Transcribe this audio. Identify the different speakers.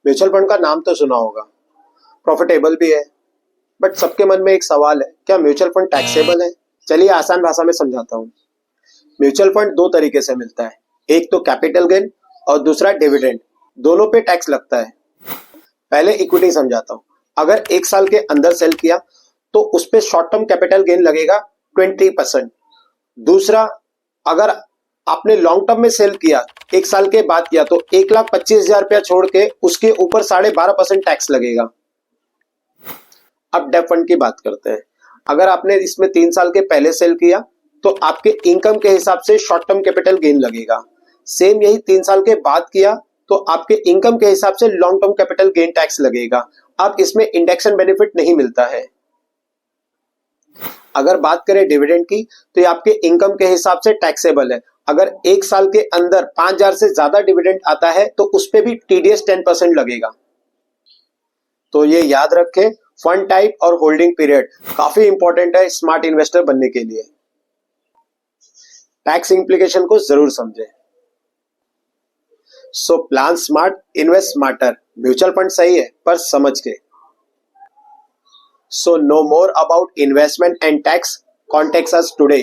Speaker 1: Mutual fund का नाम तो सुना होगा, प्रॉफिटेबल भी है, बट सबके मन में एक सवाल है, क्या म्यूचुअल फंड टैक्सेबल है? चलिए आसान भाषा में समझाता हूँ। म्यूचुअल फंड दो तरीके से मिलता है, एक तो कैपिटल गेन और दूसरा डिविडेंड। दोनों पे टैक्स लगता है। पहले इक्विटी समझाता हूँ। अगर एक साल के अंदर सेल किया तो उस पे शॉर्ट टर्म कैपिटल गेन लगेगा 20%। दूसरा, अगर आपने लॉन्ग टर्म में सेल किया, एक साल के बाद किया, तो 1,25,000 रुपया छोड़ के उसके ऊपर 12.5% टैक्स लगेगा। अब डेब्ट फंड की बात करते हैं। अगर आपने इसमें 3 साल के पहले सेल किया तो आपके इनकम के हिसाब से शॉर्ट टर्म कैपिटल गेन लगेगा। सेम यही 3 साल के बाद किया तो आपके इनकम के हिसाब से long term capital gain tax लगेगा। अब इसमें इंडेक्शन बेनिफिट नहीं मिलता है। अगर बात करें डिविडेंड की तो ये आपके इनकम के हिसाब से टैक्सेबल है। अगर एक साल के अंदर 5,000 से ज्यादा डिविडेंड आता है तो उस पे भी टीडीएस 10% लगेगा। तो ये याद रखें, फंड टाइप और होल्डिंग पीरियड काफी इंपॉर्टेंट है स्मार्ट इन्वेस्टर बनने के लिए। टैक्स इंप्लीकेशन को जरूर समझें। So plan smart, invest smarter. Mutual fund सही है पर समझ के। So know more about investment and tax, contact us today.